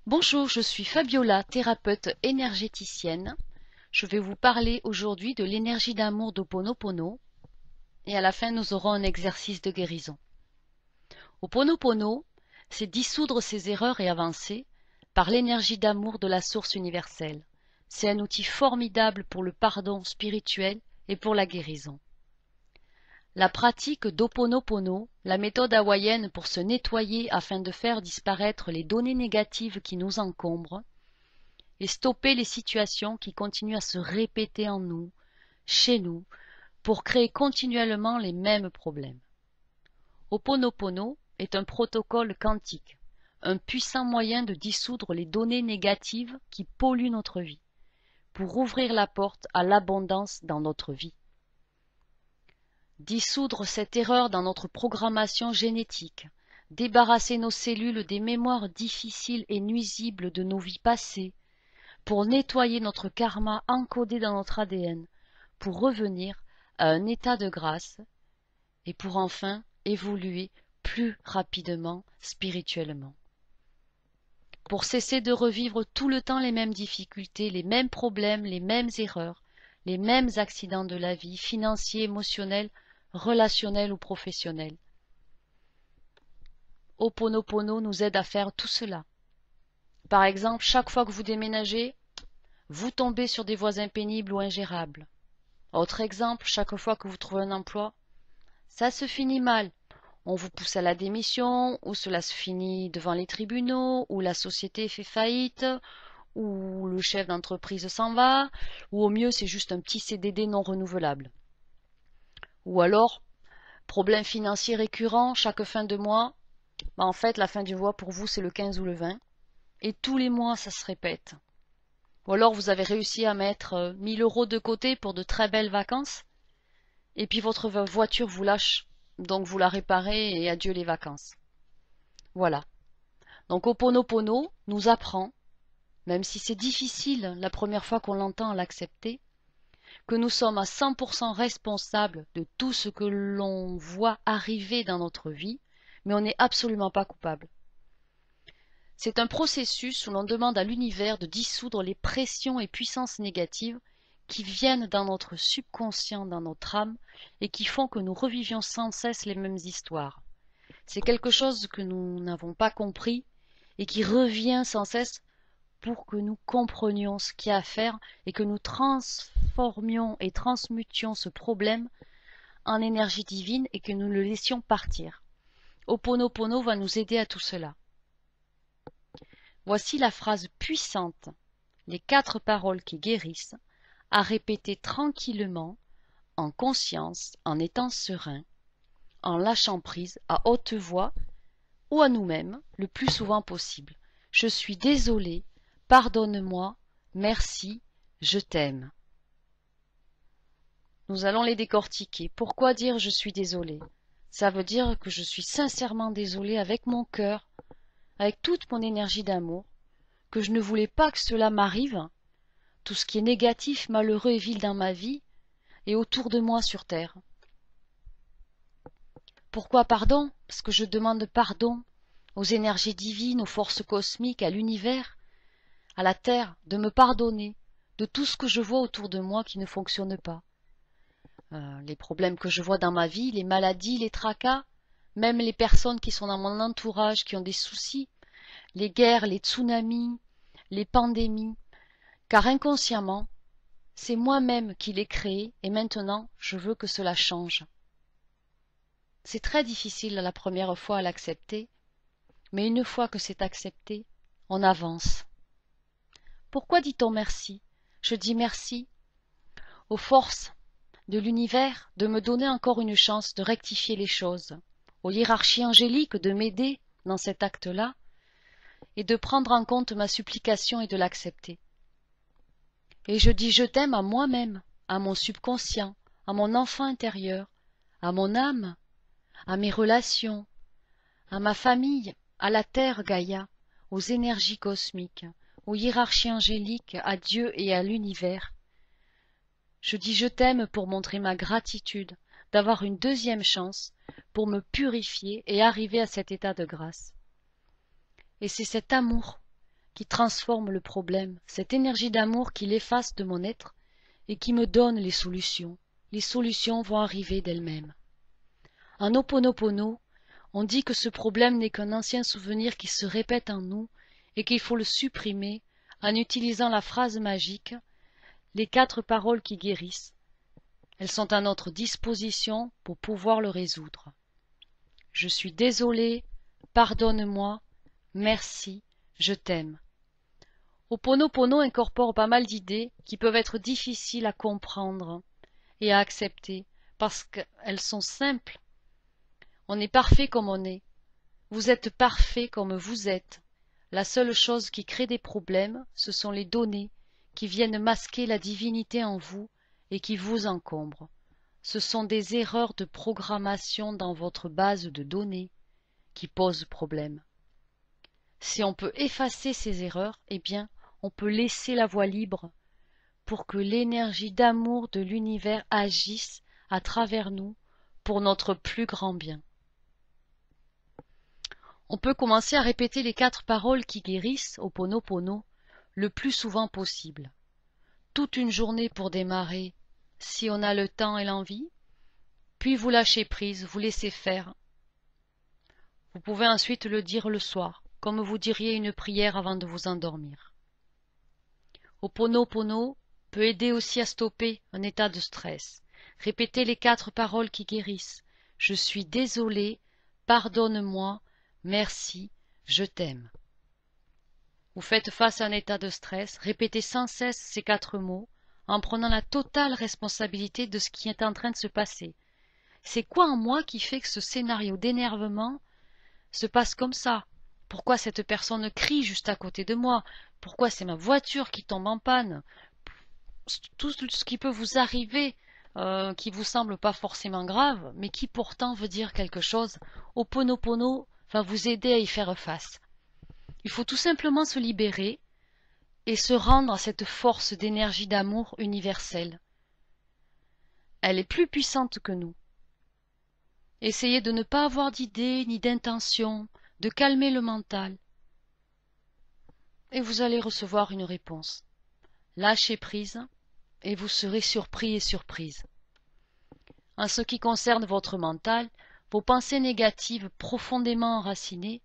Bonjour, je suis Fabiola, thérapeute énergéticienne. Je vais vous parler aujourd'hui de l'énergie d'amour d'Ho'oponopono et à la fin nous aurons un exercice de guérison. Ho'oponopono, c'est dissoudre ses erreurs et avancer par l'énergie d'amour de la source universelle. C'est un outil formidable pour le pardon spirituel et pour la guérison. La pratique d'Ho'oponopono, la méthode hawaïenne pour se nettoyer afin de faire disparaître les données négatives qui nous encombrent, et stopper les situations qui continuent à se répéter en nous, chez nous, pour créer continuellement les mêmes problèmes. Ho'oponopono est un protocole quantique, un puissant moyen de dissoudre les données négatives qui polluent notre vie, pour ouvrir la porte à l'abondance dans notre vie. Dissoudre cette erreur dans notre programmation génétique, débarrasser nos cellules des mémoires difficiles et nuisibles de nos vies passées, pour nettoyer notre karma encodé dans notre ADN, pour revenir à un état de grâce et pour enfin évoluer plus rapidement spirituellement. Pour cesser de revivre tout le temps les mêmes difficultés, les mêmes problèmes, les mêmes erreurs, les mêmes accidents de la vie, financiers, émotionnels, relationnels ou professionnels. Ho'oponopono nous aide à faire tout cela. Par exemple, chaque fois que vous déménagez, vous tombez sur des voisins pénibles ou ingérables. Autre exemple, chaque fois que vous trouvez un emploi, ça se finit mal. On vous pousse à la démission, ou cela se finit devant les tribunaux, ou la société fait faillite, ou le chef d'entreprise s'en va, ou au mieux c'est juste un petit CDD non renouvelable. Ou alors, problème financier récurrent, chaque fin de mois, en fait la fin du mois pour vous c'est le 15 ou le 20, et tous les mois ça se répète. Ou alors vous avez réussi à mettre 1000 € de côté pour de très belles vacances, et puis votre voiture vous lâche, donc vous la réparez et adieu les vacances. Voilà. Donc Ho'oponopono nous apprend, même si c'est difficile la première fois qu'on l'entend à l'accepter, que nous sommes à 100% responsables de tout ce que l'on voit arriver dans notre vie, mais on n'est absolument pas coupable. C'est un processus où l'on demande à l'univers de dissoudre les pressions et puissances négatives qui viennent dans notre subconscient, dans notre âme, et qui font que nous revivions sans cesse les mêmes histoires. C'est quelque chose que nous n'avons pas compris et qui revient sans cesse pour que nous comprenions ce qu'il y a à faire et que nous transformions et transmutions ce problème en énergie divine et que nous le laissions partir. Ho'oponopono va nous aider à tout cela. Voici la phrase puissante, les 4 paroles qui guérissent, à répéter tranquillement, en conscience, en étant serein, en lâchant prise, à haute voix ou à nous-mêmes, le plus souvent possible. Je suis désolé, pardonne-moi, merci, je t'aime. Nous allons les décortiquer. Pourquoi dire je suis désolé? Ça veut dire que je suis sincèrement désolé avec mon cœur, avec toute mon énergie d'amour, que je ne voulais pas que cela m'arrive, tout ce qui est négatif, malheureux et vil dans ma vie et autour de moi sur terre. Pourquoi pardon? Parce que je demande pardon aux énergies divines, aux forces cosmiques, à l'univers, à la terre, de me pardonner de tout ce que je vois autour de moi qui ne fonctionne pas. Les problèmes que je vois dans ma vie, les maladies, les tracas, même les personnes qui sont dans mon entourage, qui ont des soucis, les guerres, les tsunamis, les pandémies, car inconsciemment, c'est moi-même qui l'ai créé et maintenant je veux que cela change. C'est très difficile la première fois à l'accepter, mais une fois que c'est accepté, on avance. Pourquoi dit-on merci? Je dis merci aux forces de l'univers de me donner encore une chance de rectifier les choses, aux hiérarchies angéliques de m'aider dans cet acte-là et de prendre en compte ma supplication et de l'accepter. Et je dis je t'aime à moi-même, à mon subconscient, à mon enfant intérieur, à mon âme, à mes relations, à ma famille, à la terre Gaïa, aux énergies cosmiques, aux hiérarchies angéliques, à Dieu et à l'univers. Je dis je t'aime pour montrer ma gratitude d'avoir une deuxième chance pour me purifier et arriver à cet état de grâce. Et c'est cet amour qui transforme le problème, cette énergie d'amour qui l'efface de mon être et qui me donne les solutions. Les solutions vont arriver d'elles-mêmes. En Ho'oponopono, on dit que ce problème n'est qu'un ancien souvenir qui se répète en nous et qu'il faut le supprimer en utilisant la phrase magique, les 4 paroles qui guérissent. Elles sont à notre disposition pour pouvoir le résoudre. Je suis désolé, pardonne-moi, merci, je t'aime. Ho'oponopono incorpore pas mal d'idées qui peuvent être difficiles à comprendre et à accepter parce qu'elles sont simples. On est parfait comme on est. Vous êtes parfait comme vous êtes. La seule chose qui crée des problèmes, ce sont les données qui viennent masquer la divinité en vous et qui vous encombrent. Ce sont des erreurs de programmation dans votre base de données qui posent problème. Si on peut effacer ces erreurs, eh bien, on peut laisser la voie libre pour que l'énergie d'amour de l'univers agisse à travers nous pour notre plus grand bien. On peut commencer à répéter les 4 paroles qui guérissent Ho'oponopono le plus souvent possible. Toute une journée pour démarrer, si on a le temps et l'envie, puis vous lâchez prise, vous laissez faire. Vous pouvez ensuite le dire le soir, comme vous diriez une prière avant de vous endormir. Ho'oponopono peut aider aussi à stopper un état de stress. Répétez les 4 paroles qui guérissent. Je suis désolé, pardonne-moi, merci, je t'aime. Vous faites face à un état de stress, répétez sans cesse ces 4 mots en prenant la totale responsabilité de ce qui est en train de se passer. C'est quoi en moi qui fait que ce scénario d'énervement se passe comme ça? Pourquoi cette personne crie juste à côté de moi? Pourquoi c'est ma voiture qui tombe en panne? Tout ce qui peut vous arriver, qui vous semble pas forcément grave, mais qui pourtant veut dire quelque chose, Ho'oponopono va vous aider à y faire face. Il faut tout simplement se libérer et se rendre à cette force d'énergie d'amour universelle. Elle est plus puissante que nous. Essayez de ne pas avoir d'idées ni d'intentions, de calmer le mental. Et vous allez recevoir une réponse. Lâchez prise et vous serez surpris et surprise. En ce qui concerne votre mental, vos pensées négatives profondément enracinées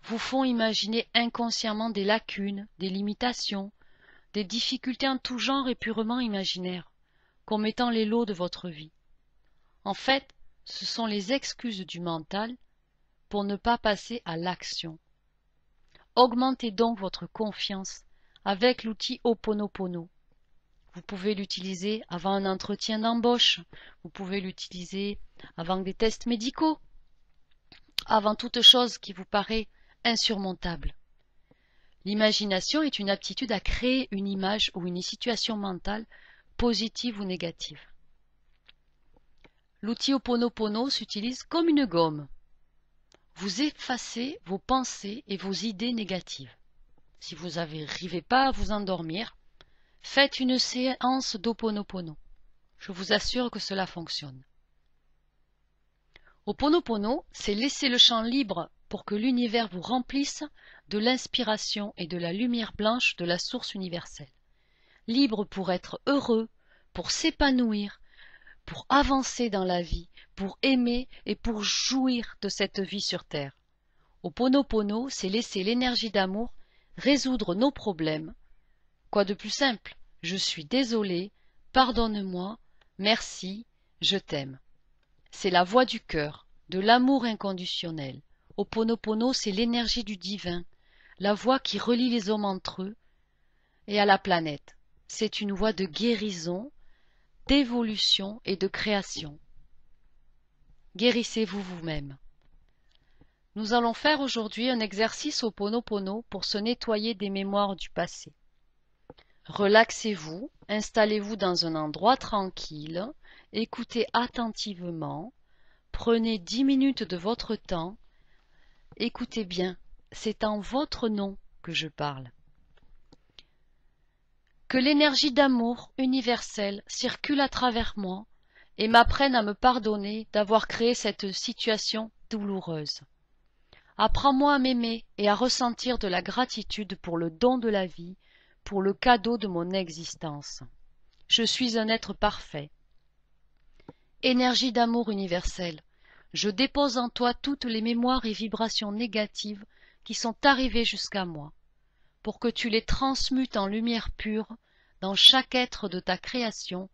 vous font imaginer inconsciemment des lacunes, des limitations, des difficultés en tout genre et purement imaginaires, comme étant les lots de votre vie. En fait, ce sont les excuses du mental pour ne pas passer à l'action. Augmentez donc votre confiance avec l'outil Ho'oponopono. Vous pouvez l'utiliser avant un entretien d'embauche, vous pouvez l'utiliser avant des tests médicaux, avant toute chose qui vous paraît insurmontable. L'imagination est une aptitude à créer une image ou une situation mentale positive ou négative. L'outil Ho'oponopono s'utilise comme une gomme. Vous effacez vos pensées et vos idées négatives. Si vous n'arrivez pas à vous endormir, faites une séance d'Ho'oponopono. Je vous assure que cela fonctionne. Ho'oponopono, c'est laisser le champ libre pour que l'univers vous remplisse de l'inspiration et de la lumière blanche de la source universelle. Libre pour être heureux, pour s'épanouir, pour avancer dans la vie, pour aimer et pour jouir de cette vie sur Terre. Ho'oponopono, c'est laisser l'énergie d'amour résoudre nos problèmes. Quoi de plus simple? Je suis désolé, pardonne-moi, merci, je t'aime. C'est la voix du cœur, de l'amour inconditionnel. Ho'oponopono, c'est l'énergie du divin, la voix qui relie les hommes entre eux et à la planète. C'est une voix de guérison, d'évolution et de création. Guérissez-vous vous-même. Nous allons faire aujourd'hui un exercice Ho'oponopono pour se nettoyer des mémoires du passé. Relaxez-vous, installez-vous dans un endroit tranquille, écoutez attentivement, prenez 10 minutes de votre temps, écoutez bien, c'est en votre nom que je parle. Que l'énergie d'amour universelle circule à travers moi et m'apprenne à me pardonner d'avoir créé cette situation douloureuse. Apprends-moi à m'aimer et à ressentir de la gratitude pour le don de la vie, pour le cadeau de mon existence. Je suis un être parfait. Énergie d'amour universel, je dépose en toi toutes les mémoires et vibrations négatives qui sont arrivées jusqu'à moi, pour que tu les transmutes en lumière pure dans chaque être de ta création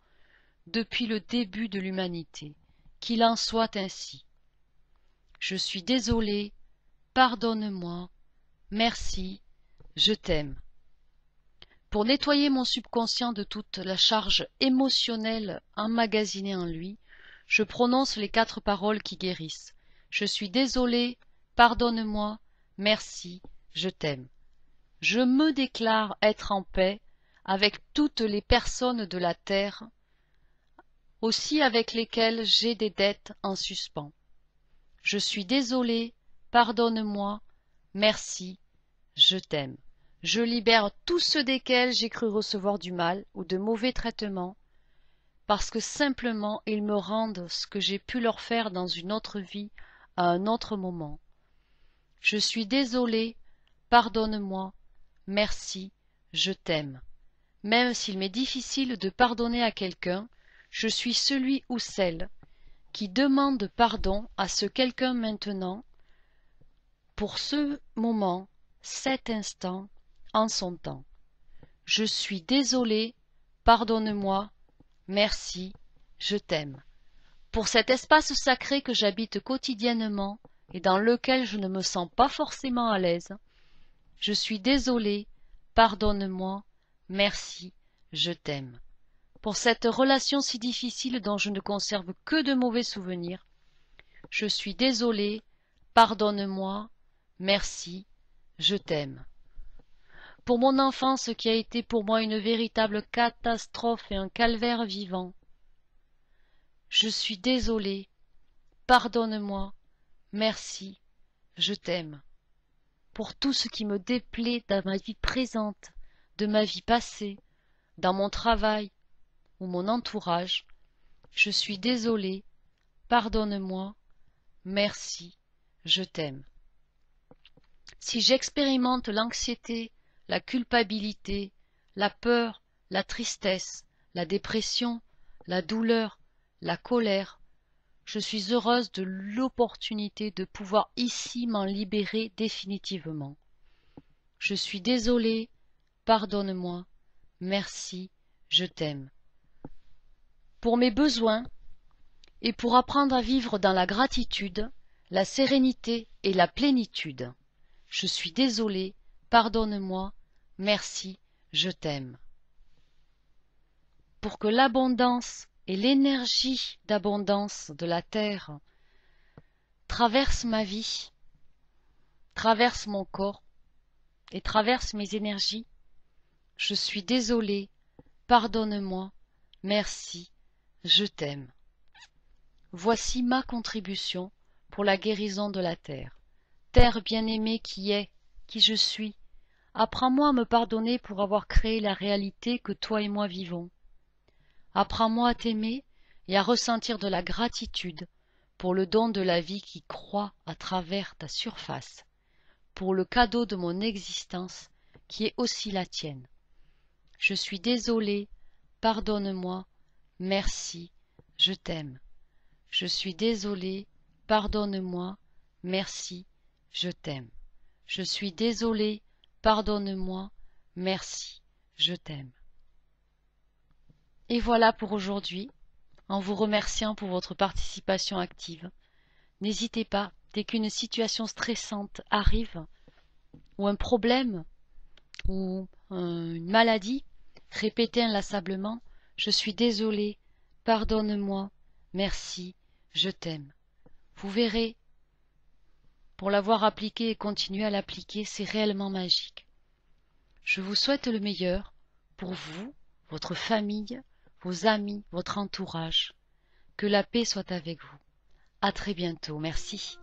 depuis le début de l'humanité. Qu'il en soit ainsi. Je suis désolé, pardonne-moi, merci, je t'aime. Pour nettoyer mon subconscient de toute la charge émotionnelle emmagasinée en lui, je prononce les 4 paroles qui guérissent. Je suis désolé, pardonne-moi, merci, je t'aime. Je me déclare être en paix avec toutes les personnes de la terre, aussi avec lesquelles j'ai des dettes en suspens. Je suis désolé, pardonne-moi, merci, je t'aime. Je libère tous ceux desquels j'ai cru recevoir du mal ou de mauvais traitements, parce que simplement ils me rendent ce que j'ai pu leur faire dans une autre vie, à un autre moment. Je suis désolé, pardonne-moi, merci, je t'aime. Même s'il m'est difficile de pardonner à quelqu'un, je suis celui ou celle qui demande pardon à ce quelqu'un maintenant, pour ce moment, cet instant, en son temps. Je suis désolé, pardonne-moi, merci, je t'aime. Pour cet espace sacré que j'habite quotidiennement et dans lequel je ne me sens pas forcément à l'aise, je suis désolé, pardonne-moi, merci, je t'aime. Pour cette relation si difficile dont je ne conserve que de mauvais souvenirs, je suis désolé, pardonne-moi, merci, je t'aime. Pour mon enfance qui a été pour moi une véritable catastrophe et un calvaire vivant, je suis désolé, pardonne-moi, merci, je t'aime. Pour tout ce qui me déplaît dans ma vie présente, de ma vie passée, dans mon travail ou mon entourage, je suis désolé, pardonne-moi, merci, je t'aime. Si j'expérimente l'anxiété, la culpabilité, la peur, la tristesse, la dépression, la douleur, la colère, je suis heureuse de l'opportunité de pouvoir ici m'en libérer définitivement. Je suis désolée, pardonne-moi, merci, je t'aime. Pour mes besoins et pour apprendre à vivre dans la gratitude, la sérénité et la plénitude, je suis désolée, pardonne-moi, merci, je t'aime. Pour que l'abondance et l'énergie d'abondance de la terre traversent ma vie, traversent mon corps et traversent mes énergies, je suis désolée, pardonne-moi, merci, je t'aime. Voici ma contribution pour la guérison de la terre. Terre bien-aimée qui est, qui je suis, apprends-moi à me pardonner pour avoir créé la réalité que toi et moi vivons. Apprends-moi à t'aimer et à ressentir de la gratitude pour le don de la vie qui croît à travers ta surface, pour le cadeau de mon existence qui est aussi la tienne. Je suis désolé, pardonne-moi, merci, je t'aime. Je suis désolé, pardonne-moi, merci, je t'aime. Je suis désolé, pardonne-moi, merci, je t'aime. Et voilà pour aujourd'hui, en vous remerciant pour votre participation active. N'hésitez pas, dès qu'une situation stressante arrive, ou un problème, ou une maladie, répétez inlassablement « Je suis désolé, pardonne-moi, merci, je t'aime ». Vous verrez, pour l'avoir appliqué et continuer à l'appliquer, c'est réellement magique. Je vous souhaite le meilleur pour vous, votre famille, vos amis, votre entourage. Que la paix soit avec vous. À très bientôt. Merci.